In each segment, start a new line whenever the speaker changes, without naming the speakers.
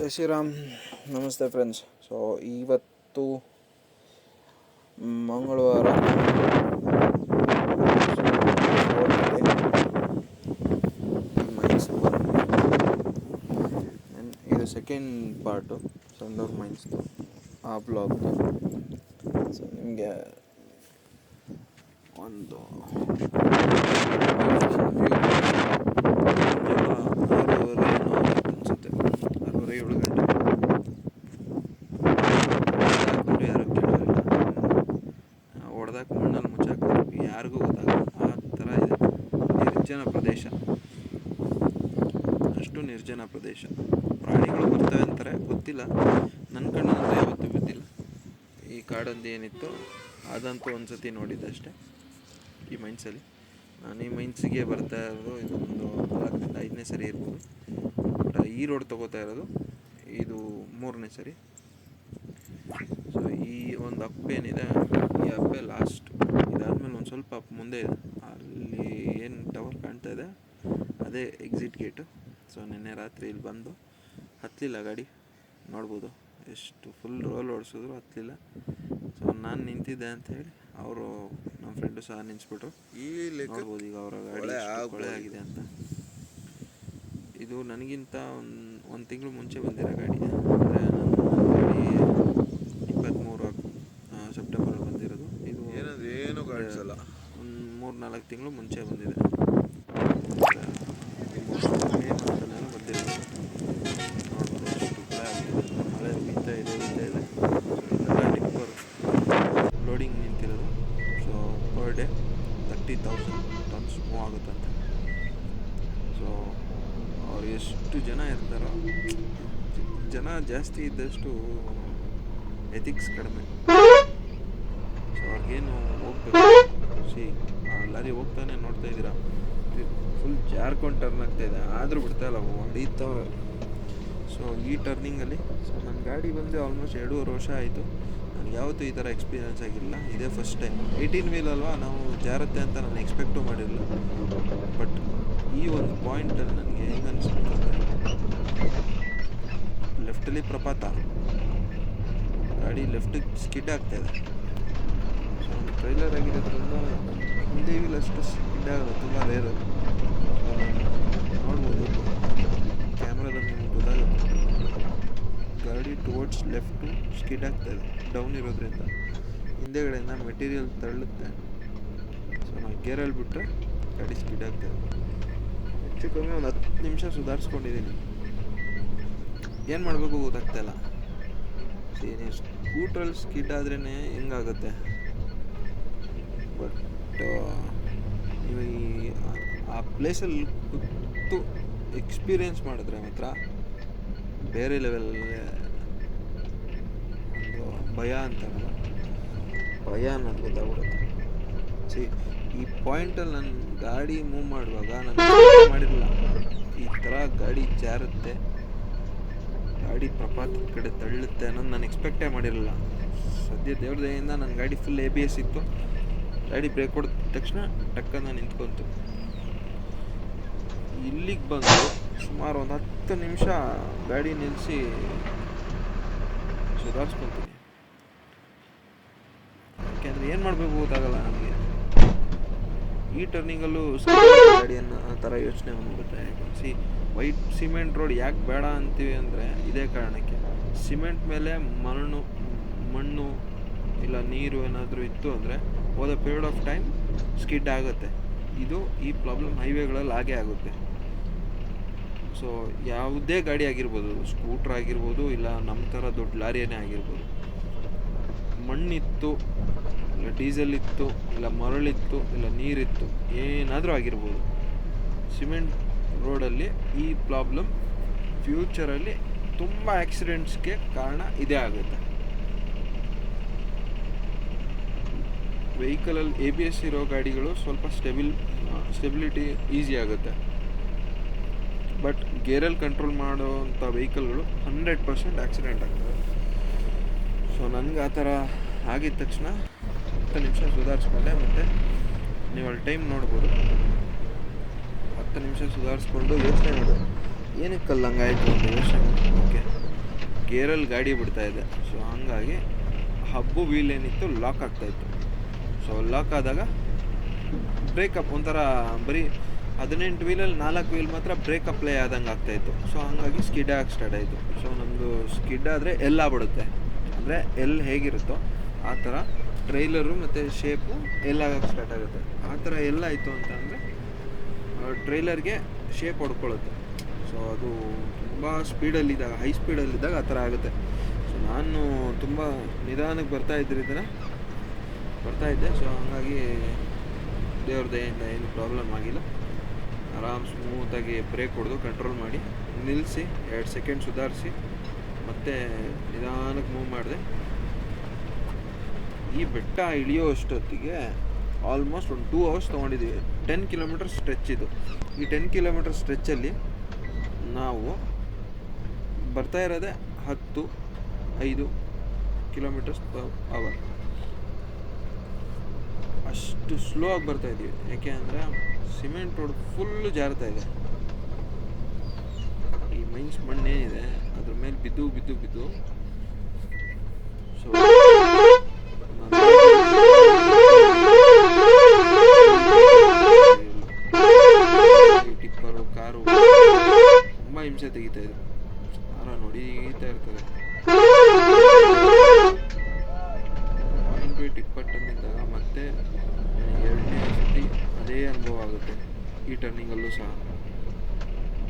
ಜೈ ಶ್ರೀರಾಮ್. ನಮಸ್ತೆ friends. So ಇವತ್ತು ಮಂಗಳವಾರ, ಮೈನ್ಸ್ ಇದು ಸೆಕೆಂಡ್ ಪಾರ್ಟು ಸಂಡೂರು ಮೈನ್ಸ್ದು ಆ ಬ್ಲಾಗ್ದು. ಸೊ ನಿಮಗೆ ಒಂದು 6:07 ಗಂಟೆ ಹೊಡೆದಾಕ ಮಣ್ಣಲ್ಲಿ ಮುಚ್ಚಾಕ್ತಾರೆ, ಯಾರಿಗೂ ಗೊತ್ತಾಗಲ್ಲ. ಆ ಥರ ಇದೆ ನಿರ್ಜನ ಪ್ರದೇಶ, ಅಷ್ಟು ನಿರ್ಜನ ಪ್ರದೇಶ. ಪ್ರಾಣಿಗಳು ಬರ್ತವೆ ಅಂತಾರೆ, ಗೊತ್ತಿಲ್ಲ. ನನ್ನ ಕಣ್ಣಂದ್ರೆ ಯಾವತ್ತೂ ಬಿದ್ದಿಲ್ಲ. ಈ ಕಾಡಂದು ಏನಿತ್ತು ಅದಂತೂ ಒಂದು ಸತಿ ನೋಡಿದ್ದೆ ಅಷ್ಟೇ ಈ ಮೈನ್ಸಲ್ಲಿ. ನಾನು ಈ ಮೈನ್ಸಿಗೆ ಬರ್ತಾ ಇರೋದು ಇದೊಂದು 4ರಿಂದ 5ನೇ ಸರಿ ಇರ್ಬೋದು. ಬಟ್ ಈ ರೋಡ್ ತೊಗೋತಾ ಇರೋದು ಇದು 3ನೇ ಸರಿ. ಸೊ ಈ ಒಂದು ಅಪ್ಪೇನಿದೆ, ಈ ಅಪ್ಪೆ ಲಾಸ್ಟ್. ಇದಾದಮೇಲೆ ಒಂದು ಸ್ವಲ್ಪ ಅಪ್ ಮುಂದೆ ಇದೆ, ಅಲ್ಲಿ ಏನು ಟವರ್ ಕಾಣ್ತಾ ಇದೆ ಅದೇ ಎಕ್ಸಿಟ್ ಗೇಟು. ಸೊ ನಿನ್ನೆ ರಾತ್ರಿ ಇಲ್ಲಿ ಬಂದು ಹತ್ತಲಿಲ್ಲ ಗಾಡಿ, ನೋಡ್ಬೋದು ಎಷ್ಟು ಫುಲ್ ರೋಲ್ ಓಡಿಸಿದ್ರು ಹತ್ತಲಿಲ್ಲ. ಸೊ ನಾನು ನಿಂತಿದ್ದೆ ಅಂತ ಹೇಳಿ ಅವರು ನಮ್ಮ ಫ್ರೆಂಡು ಸಹ ನಿಲ್ಲಿಸ್ಬಿಟ್ರು. ನೋಡ್ಬೋದು ಈಗ ಅವರ ಗಾಡಿ ಕೊಳೆ ಆಗಿದೆ ಅಂತ. ಇದು ನನಗಿಂತ ಒಂದು ತಿಂಗಳು ಮುಂಚೆ ಬಂದಿರೋ ಗಾಡಿ. ಅಂದರೆ ನನ್ನ ಗಾಡಿ 23 ಸೆಪ್ಟೆಂಬರ್ ಬಂದಿರೋದು. ಇದು ಏನು ಕಾಣಿಸಲ್ಲ, ಒಂದು 3-4 ತಿಂಗಳು ಮುಂಚೆ ಬಂದಿದೆ. ಮೇ ಮಂತಲ್ಲೆಲ್ಲ ಬಂದಿರೋದು. ನೋಡ್ಬೋದು ಎಷ್ಟು ಕೊಳೆ ಆಗಿದೆ, ಮಳೆ ಬೀಳ್ತಾ ಇದೆ. ಇದೆಲ್ಲ ಟಿಪ್ಪರ್ ಲೋಡಿಂಗ್ ನಿಂತಿರೋದು. So per day 30,000 tons move ಆಗುತ್ತಂತೆ. ಸೊ ಅವ್ರು ಎಷ್ಟು ಜನ ಇರ್ತಾರೋ, ಜನ ಜಾಸ್ತಿ ಇದ್ದಷ್ಟು ಎಥಿಕ್ಸ್ ಕಡಿಮೆ. ಸೊ ಅವ್ರಿಗೇನು ಹೋಗ್ಬೇಕು, ಲಾರಿ ಹೋಗ್ತಾನೆ ನೋಡ್ತಾ ಇದ್ದೀರಾ, ಫುಲ್ ಜಾರ್ಕೊಂಡು ಟರ್ನ್ ಆಗ್ತಾ ಇದೆ, ಆದರೂ ಬಿಡ್ತಾಯಿಲ್ಲ, ಹೊಡೀತವ್ರೆ. ಸೊ ಈ ಟರ್ನಿಂಗಲ್ಲಿ ನನ್ನ ಗಾಡಿ ಬಂದು ಆಲ್ಮೋಸ್ಟ್ 2.5 ವರ್ಷ ಆಯಿತು. ನನಗೆ ಯಾವತ್ತೂ ಈ ಥರ ಎಕ್ಸ್ಪೀರಿಯನ್ಸ್ ಆಗಿಲ್ಲ, ಇದೇ ಫಸ್ಟ್ ಟೈಮ್. 18 ವೀಲ್ ಅಲ್ವಾ, ನಾವು ಜಾರತ್ತೆ ಅಂತ ನಾನು ಎಕ್ಸ್ಪೆಕ್ಟು ಮಾಡಿರಲಿಲ್ಲ. ಬಟ್ ಈ ಒಂದು ಪಾಯಿಂಟಲ್ಲಿ ನನಗೆ ಹೆಂಗೆ ಅನಿಸ್ಬಿಟ್ಟು ಅಂದರೆ, ಲೆಫ್ಟಲ್ಲಿ ಪ್ರಪಾತ, ಗಾಡಿ ಲೆಫ್ಟಿಗೆ ಸ್ಕಿಡ್ ಆಗ್ತಾಯಿದೆ. ಸೊ ಒಂದು ಟ್ರೈಲರ್ ಆಗಿರೋದ್ರಿಂದ ಹಿಂದೆ ವೀಲ್ ಅಷ್ಟು ಸ್ಕಿಡ್ ಆಗೋದು ತುಂಬ ರೇರು. ಸೊ ನಾನು ನೋಡ್ಬೋದು ಕ್ಯಾಮ್ರಾದಲ್ಲಿ ನಿಮಗೆ ಗೊತ್ತಾಗುತ್ತೆ, ಗಾಡಿ ಟುವರ್ಡ್ಸ್ ಲೆಫ್ಟು ಸ್ಕಿಡ್ ಆಗ್ತಾಯಿದೆ ಡೌನ್ ಇರೋದ್ರಿಂದ. ಹಿಂದೆಗಡೆಯಿಂದ ಮೆಟೀರಿಯಲ್ ತಳ್ಳುತ್ತೆ. ಸೊ ನಾನು ಗೇರಲ್ಲಿ ಬಿಟ್ಟರೆ ಗಾಡಿ ಸ್ಕಿಡ್ ಆಗ್ತಾಯಿದೆ. ಹೆಚ್ಚು ಕಮ್ಮಿ ಒಂದು 10 ನಿಮಿಷ ಸುಧಾರಿಸ್ಕೊಂಡಿದ್ದೀನಿ. ಏನು ಮಾಡಬೇಕು ಗೊತ್ತಾಗ್ತಾಯಿಲ್ಲ. ನೀವು ಸ್ಕೂಟ್ರಲ್ಲಿ ಸ್ಕಿಡ್ ಆದ್ರೇ ಹೆಂಗಾಗುತ್ತೆ. ಬಟ್ ನೀವು ಆ ಪ್ಲೇಸಲ್ಲಿ ಕೂತು ಎಕ್ಸ್ಪೀರಿಯೆನ್ಸ್ ಮಾಡಿದ್ರೆ ಮಾತ್ರ ಬೇರೆ ಲೆವೆಲಲ್ಲಿ ಒಂದು ಭಯ ಅಂತಾರಲ್ಲ, ಭಯ ಅನ್ನೋದು ಗೊತ್ತಾಗ್ಬಿಡುತ್ತೆ. ಈ ಪಾಯಿಂಟಲ್ಲಿ ನನ್ನ ಗಾಡಿ ಮೂವ್ ಮಾಡುವಾಗ ನಾನು ಮಾಡಿರಲಿಲ್ಲ, ಈ ಥರ ಗಾಡಿ ಜಾರುತ್ತೆ, ಗಾಡಿ ಪ್ರಪಾತದ ಕಡೆ ತಳ್ಳುತ್ತೆ ಅನ್ನೋದು ನಾನು ಎಕ್ಸ್ಪೆಕ್ಟೇ ಮಾಡಿರಲಿಲ್ಲ. ಸದ್ಯ ದೇವ್ರ ದಯೆಯಿಂದ ನನ್ನ ಗಾಡಿ ಫುಲ್ ABS ಇತ್ತು. ಗಾಡಿ ಬ್ರೇಕ್ ಹೊಡೆದ ತಕ್ಷಣ ಟಕ್ಕನ್ನು ನಿಂತ್ಕೊಂತು. ಇಲ್ಲಿಗೆ ಬಂದು ಸುಮಾರು ಒಂದು 10 ನಿಮಿಷ ಗಾಡಿ ನಿಲ್ಲಿಸಿ ಸುಧಾರಿಸ್ಕೊತೀನಿ. ಯಾಕೆಂದರೆ ಏನು ಮಾಡಬೇಕು ಗೊತ್ತಾಗಲ್ಲ ನನಗೆ. ಈ ಟರ್ನಿಂಗಲ್ಲೂ ಗಾಡಿಯನ್ನು ಆ ಥರ ಯೋಚನೆ ಬಂದ್ಬಿಡುತ್ತೆ. ವೈಟ್ ಸಿಮೆಂಟ್ ರೋಡ್ ಯಾಕೆ ಬೇಡ ಅಂತೀವಿ ಅಂದರೆ ಇದೇ ಕಾರಣಕ್ಕೆ. ಸಿಮೆಂಟ್ ಮೇಲೆ ಮಣ್ಣು ಇಲ್ಲ ನೀರು ಏನಾದರೂ ಇತ್ತು ಅಂದರೆ ಓದ ಪೀರಿಯಡ್ ಆಫ್ ಟೈಮ್ ಸ್ಕಿಡ್ ಆಗುತ್ತೆ. ಇದು ಈ ಪ್ರಾಬ್ಲಮ್ ಹೈವೇಗಳಲ್ಲಿ ಆಗೇ ಆಗುತ್ತೆ. ಸೊ ಯಾವುದೇ ಗಾಡಿ ಆಗಿರ್ಬೋದು, ಸ್ಕೂಟ್ರ್ ಆಗಿರ್ಬೋದು, ಇಲ್ಲ ನಮ್ಮ ಥರ ದೊಡ್ಡ ಲಾರಿಯೇ ಆಗಿರ್ಬೋದು, ಮಣ್ಣಿತ್ತು ಇಲ್ಲ ಡೀಸೆಲ್ ಇತ್ತು ಇಲ್ಲ ಮರಳಿತ್ತು ಇಲ್ಲ ನೀರಿತ್ತು, ಏನಾದರೂ ಆಗಿರ್ಬೋದು, ಸಿಮೆಂಟ್ ರೋಡಲ್ಲಿ ಈ ಪ್ರಾಬ್ಲಮ್ ಫ್ಯೂಚರಲ್ಲಿ ತುಂಬ ಆಕ್ಸಿಡೆಂಟ್ಸ್ಗೆ ಕಾರಣ ಇದೇ ಆಗುತ್ತೆ. ವೆಹಿಕಲಲ್ಲಿ ABS ಇರೋ ಗಾಡಿಗಳು ಸ್ವಲ್ಪ ಸ್ಟೆಬಿಲಿಟಿ ಈಸಿ ಆಗುತ್ತೆ. ಬಟ್ ಗೇರಲ್ಲಿ ಕಂಟ್ರೋಲ್ ಮಾಡೋವಂಥ ವೆಹಿಕಲ್ಗಳು 100% ಆಕ್ಸಿಡೆಂಟ್ ಆಗ್ತವೆ. ಸೊ ನನಗೆ ಆ ಥರ ಆಗಿದ ತಕ್ಷಣ 10 ನಿಮಿಷ ಸುಧಾರಿಸ್ಕೊಂಡೆ. ಮತ್ತು ನೀವು ಅಲ್ಲಿ ಟೈಮ್ ನೋಡ್ಬೋದು, 10 ನಿಮಿಷ ಸುಧಾರಿಸ್ಕೊಂಡು ಯೋಚನೆ ಮಾಡೋದು ಏನಕ್ಕಲ್ಲ ಹಂಗಾಯಿತು ಅಂತ ಯೋಚನೆ. ಓಕೆ, ಗೇರಲ್ಲಿ ಗಾಡಿ ಬಿಡ್ತಾ ಇದೆ. ಸೊ ಹಂಗಾಗಿ ಹಬ್ಬು ವೀಲ್ ಏನಿತ್ತು ಲಾಕ್ ಆಗ್ತಾಯಿತ್ತು. ಸೊ ಲಾಕ್ ಆದಾಗ ಬ್ರೇಕಪ್ ಒಂಥರ ಬರೀ 18 ವೀಲಲ್ಲಿ 4 ವೀಲ್ ಮಾತ್ರ ಬ್ರೇಕ್ ಅಪ್ಲೈ ಆದಂಗೆ ಆಗ್ತಾಯಿತ್ತು. ಸೊ ಹಂಗಾಗಿ ಸ್ಕಿಡ್ ಆಗಿ ಸ್ಟಾರ್ಟ್ ಆಯಿತು. ಸೊ ನಮ್ಮದು ಸ್ಕಿಡ್ ಆದರೆ ಎಲ್ ಆಗ್ಬಿಡುತ್ತೆ, ಅಂದರೆ ಎಲ್ ಹೇಗಿರುತ್ತೋ ಆ ಥರ ಟ್ರೈಲರು ಮತ್ತು ಶೇಪು ಎಲ್ ಆಗಕ್ಕೆ ಸ್ಟಾರ್ಟ್ ಆಗುತ್ತೆ. ಆ ಥರ ಎಲ್ಲಾಯಿತು ಅಂತ ಅಂದರೆ ಟ್ರೈಲರ್ಗೆ ಶೇಪ್ ಹೊಡ್ಕೊಳ್ಳುತ್ತೆ. ಸೊ ಅದು ತುಂಬ ಸ್ಪೀಡಲ್ಲಿದ್ದಾಗ, ಹೈ ಸ್ಪೀಡಲ್ಲಿದ್ದಾಗ ಆ ಥರ ಆಗುತ್ತೆ. ಸೊ ನಾನು ತುಂಬ ನಿಧಾನಕ್ಕೆ ಬರ್ತಾಯಿದ್ದೆ. ಸೊ ಹಾಗಾಗಿ ದೇವ್ರ ದಯೆಯಿಂದ ಏನು ಪ್ರಾಬ್ಲಮ್ ಆಗಿಲ್ಲ. ಆರಾಮ್ ಸ್ಮೂತಾಗಿ ಬ್ರೇಕ್ ಹೊಡೆದು ಕಂಟ್ರೋಲ್ ಮಾಡಿ ನಿಲ್ಲಿಸಿ 2 ಸೆಕೆಂಡ್ ಸುಧಾರಿಸಿ ಮತ್ತೆ ನಿಧಾನಕ್ಕೆ ಮೂವ್ ಮಾಡಿದೆ. ಈ ಬೆಟ್ಟ ಇಳಿಯೋ ಅಷ್ಟೊತ್ತಿಗೆ ಆಲ್ಮೋಸ್ಟ್ ಒಂದು 2 ಅವರ್ಸ್ ತೊಗೊಂಡಿದ್ದೀವಿ. 10 ಕಿಲೋಮೀಟರ್ ಸ್ಟ್ರೆಚ್ ಇದು. ಈ 10 ಕಿಲೋಮೀಟರ್ ಸ್ಟ್ರೆಚ್ಚಲ್ಲಿ ನಾವು ಬರ್ತಾ ಇರೋದೇ 10-5 ಕಿಲೋಮೀಟರ್ಸ್ ಪರ್ ಅವರ್. ಅಷ್ಟು ಸ್ಲೋ ಆಗಿ ಬರ್ತಾಯಿದ್ದೀವಿ. ಯಾಕೆ ಅಂದರೆ ಸಿಮೆಂಟ್ ರೋಡ್ ಫುಲ್ಲು ಜಾರ್ತಾ ಇದೆ. ಈ ಮೈನ್ಸ್ ಮಣ್ಣೇನಿದೆ ಅದ್ರ ಮೇಲೆ ಬಿದ್ದು ಸೊ ಟಿಪ್ಪರು ಕಾರು ತುಂಬ ಹಿಂಸೆ ತೆಗಿತಾ ಇದೆ. ಹೊಡೀತಾ ಇರ್ತದೆ. ಟಿಪ್ಪರ್ ಟರ್ನಿಂದಾಗ ಮತ್ತೆ 2ನೇ ಸತಿ ಅದೇ ಅನುಭವ ಆಗುತ್ತೆ. ಈ ಟರ್ನಿಂಗಲ್ಲೂ ಸಹ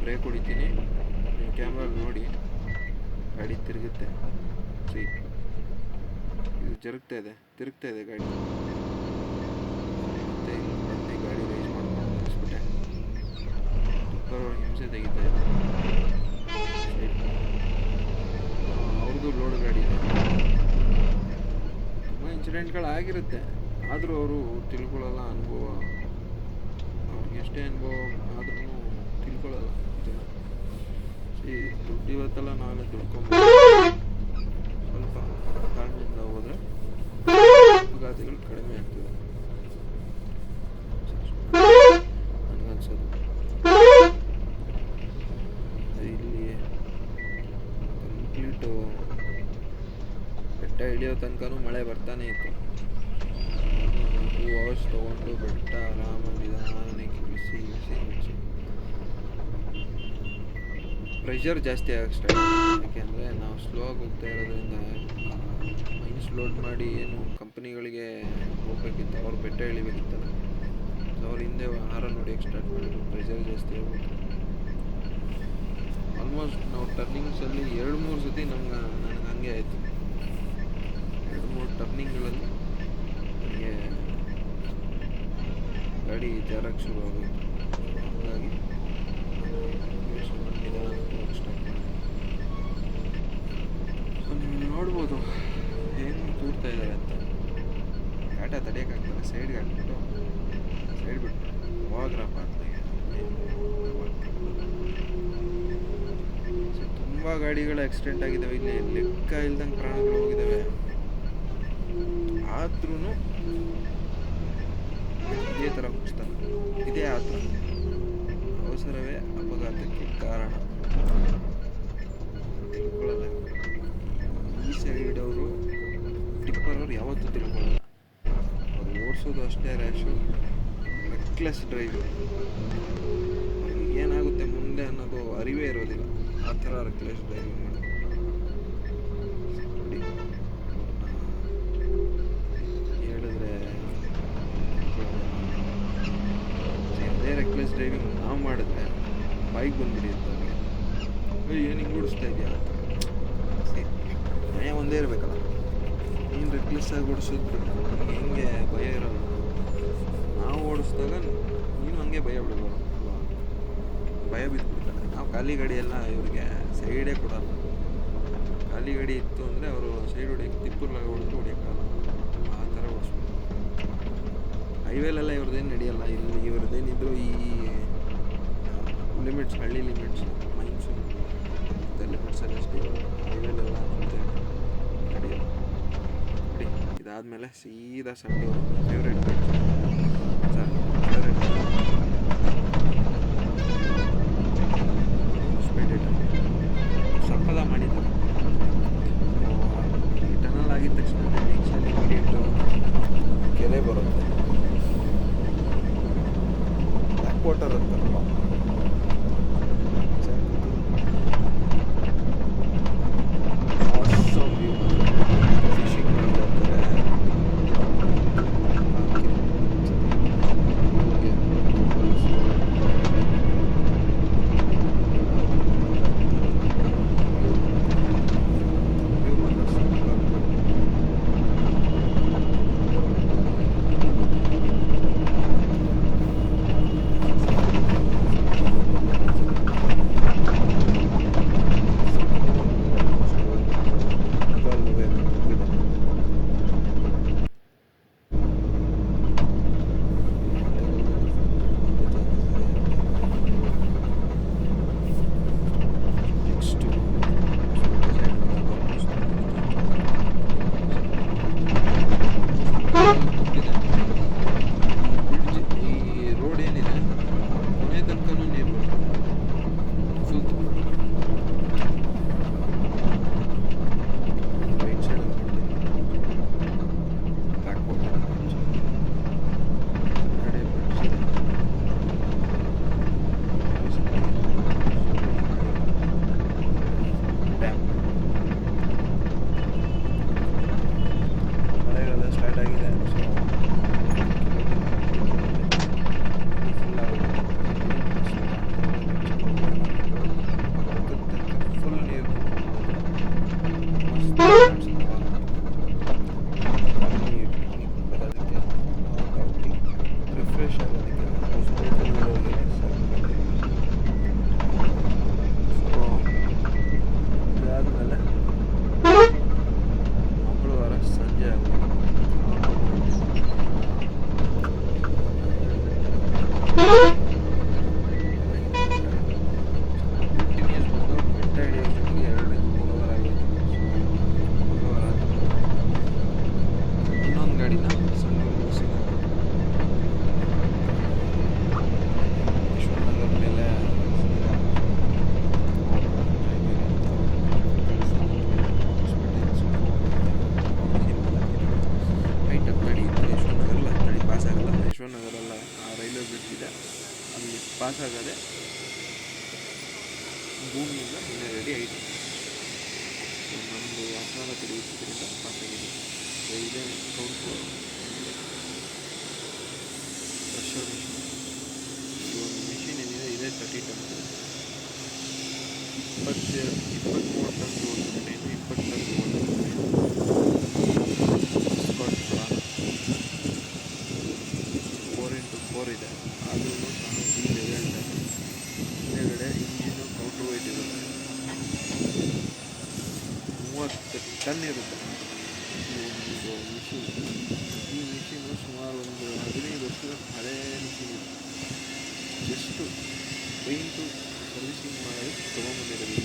ಬ್ರೇಕ್ ಹೊಡಿತೀನಿ, ನೀವು ಕ್ಯಾಮ್ರಲ್ಲಿ ನೋಡಿ, ಗಾಡಿ ತಿರುಗುತ್ತೆ. ಇದು ತಿರುಗ್ತಾ ಇದೆ ಗಾಡಿ. ಮತ್ತೆ ಇಲ್ಲಿ ಗಾಡಿ ರೈಸ್ ಮಾಡ್ಕೊಂಡು ನಿಲ್ಲಿಸ್ಬಿಟ್ಟೆ. ಟಿಪ್ಪರ್ ಹಿಂಸೆ ತೆಗಿತಾ ಇದೆ. ಅವ್ರದ್ದು ಲೋಡ್ ಗಾಡಿ ಇದೆ. ತುಂಬ ಇನ್ಸಿಡೆಂಟ್ಗಳಾಗಿರುತ್ತೆ, ಆದರೂ ಅವರು ತಿಳ್ಕೊಳ್ಳಲ್ಲ. ಅನುಭವ ಅವ್ರಿಗೆ ಎಷ್ಟೇ ಅನುಭವ ಆದ್ರೂ ತಿಳ್ಕೊಳ್ಳಲ್ಲ ಜನ. ದುಡ್ಡು ಇವತ್ತೆಲ್ಲ ನಾಳೆ ದುಡ್ಕೊಂಬೋದು. ಸ್ವಲ್ಪ ತಾಳ್ಮೆಯಿಂದ ಹೋದರೆ ಅಪಘಾತಗಳು ಕಡಿಮೆ ಆಗ್ತದೆ ನನಗನ್ಸೋದು. ಇಲ್ಲಿ ಕಂಪ್ಲೀಟು ಬೆಟ್ಟ ಇಳಿಯೋ ತನಕನೂ ಮಳೆ ಬರ್ತಾನೆ ಇತ್ತು. 2 ಅವರ್ಸ್ ತೊಗೊಂಡು ಬೆಟ್ಟ ಆರಾಮಾಗಿ ನಿಧಾನಕ್ಕೆ ಇಳಿಸಿ ಪ್ರೆಷರ್ ಜಾಸ್ತಿ ಆಗಕ್ಕೆ ಸ್ಟಾರ್ಟ್ ಆಗುತ್ತೆ. ಯಾಕೆಂದರೆ ನಾವು ಸ್ಲೋ ಆಗಿ ಹೋಗ್ತಾ ಇರೋದ್ರಿಂದ ಮೈನ್ಸ್ ಲೋಡ್ ಮಾಡಿ ಏನು ಕಂಪ್ನಿಗಳಿಗೆ ಹೋಗ್ಬೇಕಿತ್ತು, ಅವ್ರು ಬೆಟ್ಟ ಇಳಿಬೇಕಿತ್ತಲ್ಲ. ಸೊ ಅವ್ರ ಹಿಂದೆ ಹಾರನ್ ಹೊಡಿಯೋಕ್ಕೆ ಸ್ಟಾರ್ಟ್ ಮಾಡಿದ್ರು. ಪ್ರೆಷರ್ ಜಾಸ್ತಿ ಆಗುತ್ತೆ. ಆಲ್ಮೋಸ್ಟ್ ನಾವು ಟರ್ನಿಂಗ್ಸಲ್ಲಿ 2-3 ಸತಿ ನನಗೆ ಹಂಗೆ ಆಯಿತು. 2-3 ಟರ್ನಿಂಗ್ಗಳಲ್ಲಿ ನನಗೆ ಗಾಡಿ ಜಾರಕ್ಕೆ ಶುರು ಆಗೋಯಿತು. ಹಾಗಾಗಿ ನಿಧಾನಕ್ಕೆ ಸ್ಟಾರ್ಟ್ ಮಾಡಿದೆ. ಸೊ ನೀವು ನೋಡ್ಬೋದು ಏನು ತೂರ್ತಾ ಇದ್ದಾರೆ ಅಂತ. ಗಾಟ ತಡೆಯೋಕ್ಕಾಗ್ತದೆ, ಸೈಡ್ಗೆ ಹಾಕ್ಬಿಟ್ಟು ಸೈಡ್ ಬಿಟ್ಟು ಹೋಗ್ರಪ್ಪ ಅಂತ. ತುಂಬ ಗಾಡಿಗಳು ಆಕ್ಸಿಡೆಂಟ್ ಆಗಿದ್ದಾವೆ. ಇಲ್ಲಿ ಲೆಕ್ಕ ಇಲ್ದಂಗೆ ಪ್ರಾಣಗಳು ಹೋಗಿದ್ದಾವೆ. ಆದ್ರೂ ಇದೇ ಥರ ಮುಗಿಸ್ತಾರೆ. ಇದೇ ಆತರ ಅವಸರವೇ ಅಪಘಾತಕ್ಕೆ ಕಾರಣ. ತಿಳ್ಕೊಳ್ಳಲ್ಲ. ಈ ಸೈಡ್ ಅವರು ಟಿಪ್ಪರ್ ಅವ್ರು ಯಾವತ್ತೂ ತಿಳ್ಕೊಳ್ಳಲ್ಲ. ಅವ್ರು ಓಡಿಸೋದು ಅಷ್ಟೇ ರ್ಯಾಶು, ರೆಕ್ಲೆಸ್ ಡ್ರೈವ್. ಅವ್ರಿಗೆ ಏನಾಗುತ್ತೆ ಮುಂದೆ ಅನ್ನೋದು ಅರಿವೇ ಇರೋದಿಲ್ಲ. ಆ ಥರ ರೆಕ್ಲೆಸ್ ಡ್ರೈವಿಂಗ್ ಮಾಡೋದು. ಹೇಳಿದ್ರೆ ಅದೇ ರೆಕ್ಲೆಸ್ ಡ್ರೈವಿಂಗ್ ನಾವು ಮಾಡಿದ್ರೆ ಬೈಕ್ ಬಂದ್ಬಿಡಿಯುತ್ತೆ ಅವ್ರಿಗೆ. ಏನು ಹಿಂಗೆ ಓಡಿಸ್ತಾ ಇದೆಯಾ ಅಂತ. ನ್ಯಾಯ ಒಂದೇ ಇರಬೇಕಲ್ಲ. ನೀನು ರೆಕ್ಲೆಸ್ ಆಗಿ ಓಡಿಸಿದ್ರು ನಮಗೆ ಹೆಂಗೆ ಭಯ ಇರೋಲ್ಲ. ನಾವು ಓಡಿಸಿದಾಗ ನೀನು ಹಂಗೆ ಭಯ ಬಿಡೋಲ್ಲ ಅಲ್ವಾ? ಭಯ ಬಿದ್ದುಬಿಡ್ತಾರೆ. ನಾವು ಖಾಲಿ ಗಾಡಿ ಎಲ್ಲ ಇವ್ರಿಗೆ ಸೈಡೇ ಕೊಡಲ್ಲ. ಖಾಲಿ ಗಾಡಿ ಇತ್ತು ಅಂದರೆ ಅವರು ಸೈಡ್ ಹೊಡಿಯೋಕ್ಕೆ ತಿಪ್ಪುರ್ಲಾಗ ಹೊಡೆದು ಹೊಡಿಯೋಕ್ಕಾಗಲ್ಲ. ಆ ಥರ ಓಡಿಸ್ಬೇಕು. ಹೈವೇಲೆಲ್ಲ ಇವ್ರದ್ದೇನು ನಡೆಯಲ್ಲ. ಇಲ್ಲಿ ಇವ್ರದ್ದೇನಿದ್ರು ಈ ಲಿಮಿಟ್ಸ್, ಹಳ್ಳಿ ಲಿಮಿಟ್ಸು, ಮೈನ್ಸು ಮತ್ತು ಲಿಮಿಟ್ಸಲ್ಲಿ ಅಷ್ಟೇ. ಹೈವೇಲೆಲ್ಲ ನಡೆಯಲ್ಲ. ನೋಡಿ, ಇದಾದಮೇಲೆ ಸೀದಾ Sandur. Favourite sir, favourite Hospet ಸಕ್ಕದ ಮಾಡಿದ್ದಾರೆ. ಆಗದೆ ಭೂಮಿಯಿಂದ ಇನ್ನೆರಡಿ ಐದು ನಮ್ಮದು 14 ಅಡಿ ಇದ್ದರಿಂದ ಪಾಸಾಗಿದೆ. ಸೊ ಇದೇ ಕೌಂಟು ಪ್ರೆಷರ್ ಮಿಷಿನ್. ಈ ಒಂದು ಮಿಷಿನ್ ಏನಿದೆ ಇದೇ 30 ಟನ್ಸ್ 23 ಟನ್ಸ್ ಓಡ್ತದೆ. 20 ಟನ್ಸ್ ಓಡ್ತದೆ. ಸ್ಕಾಟ್ ಪ್ಲಾನ್ 4x4 ಇದೆ. ಆದ್ರೂ ಸಹ ವೀಲ್ ಹೇಳ್ತಾರೆ ಹಿಂದೆಗಡೆ ಇಂಜಿನು ಕೌಂಟರ್ ವೆಯ್ಟ್ ಇರುತ್ತೆ. 30 ಟನ್ ಇರುತ್ತೆ ಈ ಒಂದು ಮಿಷಿನ್. ಈ ಮಿಷಿನು ಸುಮಾರು ಒಂದು 15 ವರ್ಷದ ಹಳೇ ಮಿಷಿನ್ ಇದೆ. ಜಸ್ಟು ಪೇಂಟು ಸರ್ವಿಸಿಂಗ್ ಮಾಡಿ ತೊಗೊಂಬಂದಿರೋದು.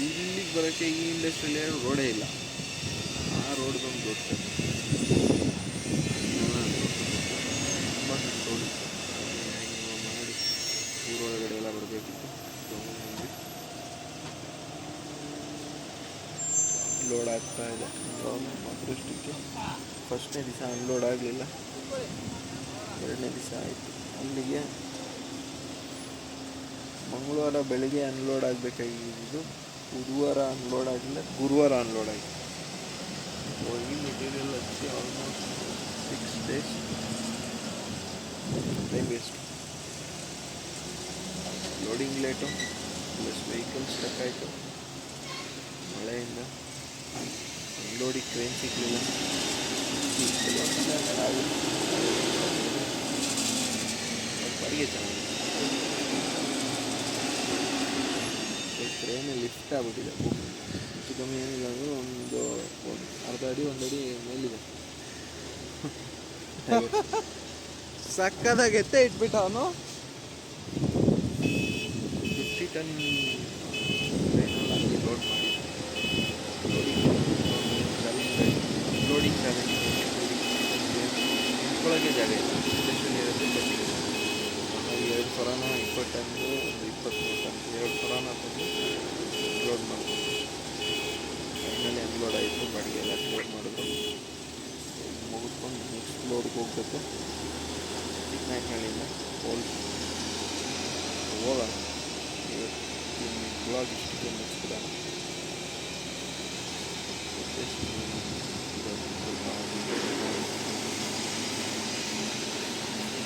ಇಲ್ಲಿಗೆ ಬರೋಕ್ಕೆ ಈ ಇಂಡಸ್ಟ್ರಿಯಲ್ಲಿ ರೋಡೇ ಇಲ್ಲ. ಆ ರೋಡ್ದೊಂದು ದೊಡ್ಡ ತುಂಬ ಸಣ್ಣ ರೋಡ್ ಇತ್ತು. ಹೆಂಗೆ ಮಾಡಿ ಊರೊಳಗಡೆ ಎಲ್ಲ ಬರಬೇಕಿತ್ತು. ತೊಗೊಂಬಂದ್ವಿ. ಲೋಡ್ ಆಗ್ತಾ ಇದೆ. ಅದೃಷ್ಟಕ್ಕೆ ಫಸ್ಟ್ನೇ ದಿವಸ ಅನ್ಲೋಡ್ ಆಗಲಿಲ್ಲ. 2ನೇ ದಿವಸ ಆಯಿತು. ಅಲ್ಲಿಗೆ ಮಂಗಳವಾರ ಬೆಳಗ್ಗೆ ಅನ್ಲೋಡ್ ಆಗಬೇಕಾಗಿದ್ದು ಬುಧವಾರ ಅನ್ಲೋಡ್ ಆಗಿಲ್ಲ, ಗುರುವಾರ ಅನ್ಲೋಡ್ ಆಯಿತು. ಈ ಮೆಟೀರಿಯಲ್ ಹಚ್ಚಿ almost 6 days time waste. Loading late plus vehicle stuck ಆಯಿತು ಮಳೆಯಿಂದ. ಅನ್ಲೋಡಿಗೆ ಕ್ರೇನ್ ಸಿಗಲಿಲ್ಲ. ಬಾಡಿಗೆ ಚೆನ್ನಾಗಿದೆ. ಕ್ರೇನ್ ಲಿಫ್ಟ್ ಆಗ್ಬಿಟ್ಟಿದೆ. ಹೆಚ್ಚು ಕಮ್ಮಿ ಏನಿಲ್ಲ ಅಂದರೆ ಒಂದು ಅರ್ಧ ಅಡಿ 1 ಅಡಿ ಮೇಲಿದೆ. ಸಕ್ಕದಾಗಿ ಎತ್ತೆ ಇಟ್ಬಿಟ್ಟ ಅವನು. 50 ಟನ್ ಟ್ರೈನಲ್ಲಿ ಲೋಡ್ ಮಾಡಿ ಲೋಡಿಂಗ್ ಚಾಲೆಂಜ್ ನಿಂತ್ಕೊಳ್ಳೋಕ್ಕೆ ಜಾಗ ಇಲ್ಲ. ಇಂಡಸ್ಟ್ರಿಯಲ್ಲಿ ಇರೋದ್ರಿಂದ ಸಿಗುತ್ತೆ. 2,000ನ 20 ಟನ್ದು ಒಂದು 23 ಟನ್ 2,000ನ ತಂದು ಲೋಡ್ ಮಾಡ್ಬೋದು. ಫೈನಲಿ ಅನ್ಲೋಡ್ ಆಯಿತು. ಬಾಡಿಗೆ ಎಲ್ಲ ಕ್ಲಿಯರ್ ಮಾಡಿದ್ರು. ಮುಗಿಸ್ಕೊಂಡು ನೆಕ್ಸ್ಟ್ ಲೋಡ್ಗೆ ಹೋಗ್ಬೇಕು. ಚಿಕ್ಕನಾಯಕನಹಳ್ಳಿಯಿಂದ ಹೋಗೋಣ. ಇವತ್ತು ಬ್ಲಾಗ್ ಇಷ್ಟಕ್ಕೆ ಮುಗಿಸ್ಬಿಡೋಣ.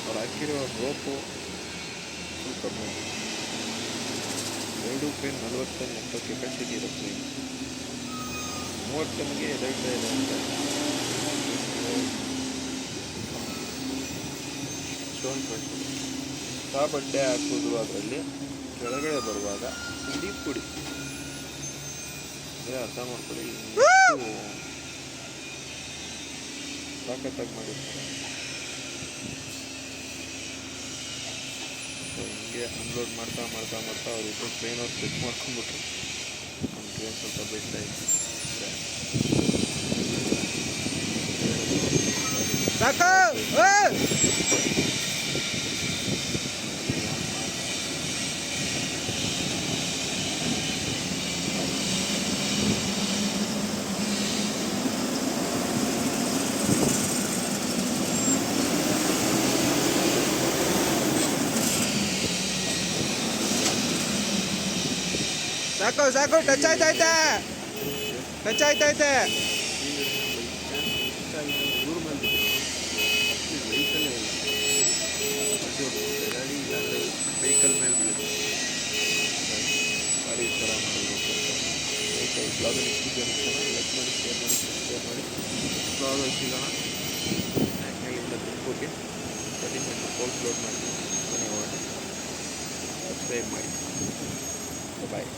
ಅವ್ರು ಹಾಕಿರೋ ರೋಪು ಸ್ವಲ್ಪ 2 ಕ್ರೇನ್ 40 ಟನ್ ಎಂಥ ಕೆಪಾಸಿಟಿ ಇರೋ ಕ್ರೇನ್. 30 ಟನ್ಗೆ ಎದುರ್ತಾ ಇದೆ ಅಂತ ಸ್ಟೋನ್ ಕಟ್ಟು ಬಡ್ಡೆ ಹಾಕೋದು. ಅದರಲ್ಲಿ ಕೆಳಗಡೆ ಬರುವಾಗ ಪುಡಿ ಅರ್ಥ ಮಾಡ್ಕೊಳ್ಳಿ. ತಾಕತ್ತಾಗಿ ಮಾಡಿರ್ತಾರೆ. ಸೊ ಹಿಂಗೆ ಅನ್ಲೋಡ್ ಮಾಡ್ತಾ ಅವ್ರು ಇಬ್ಬರು ಟ್ರೈನ್ ಅವ್ರು ಚೆಕ್ ಮಾಡ್ಕೊಂಡ್ಬಿಟ್ರು. ನಮ್ಮ ಟ್ರೈನ್ ಸ್ವಲ್ಪ ಬೆಟ್ಟ ಇತ್ತು.
ಸಾಕು ಟಚ್ ಆಯ್ತೈತೆ.
ಊರ ಮೇಲೆ ವೆಹಿಕಲ್ಲೇ ಇಲ್ಲ. ಗಾಡಿ ಇಲ್ಲಾಂದರೆ ವೆಹಿಕಲ್ ಮೇಲೆ ಬೀಳುತ್ತೆ. ಗಾಡಿ ಥರ ಮಾಡಬೇಕು ಅಂತ ವೆಹಿಕಲ್ ಬ್ಲಾಗಲ್ಲಿ ಇಷ್ಟು ಜನ ಲೈಕ್ ಮಾಡಿ, ಶೇರ್ ಮಾಡಿ, ಸಬ್ಸ್ಕ್ರೈಬ್ ಮಾಡಿ. ಬ್ಲಾಗಲ್ಲಿ ಸಿಗೋಣ. ಇಲ್ಲಿಂದ ತುಮಕೂರಿಗೆ 30 ಮಿನಿಟ್ ಪೋಲ್ಸ್ ಲೋಡ್ ಮಾಡಿ ಮನೆಗೆ ಹೊರಟು. ಸಬ್ಸ್ಕ್ರೈಬ್ ಮಾಡಿ. ಬಾಯ್.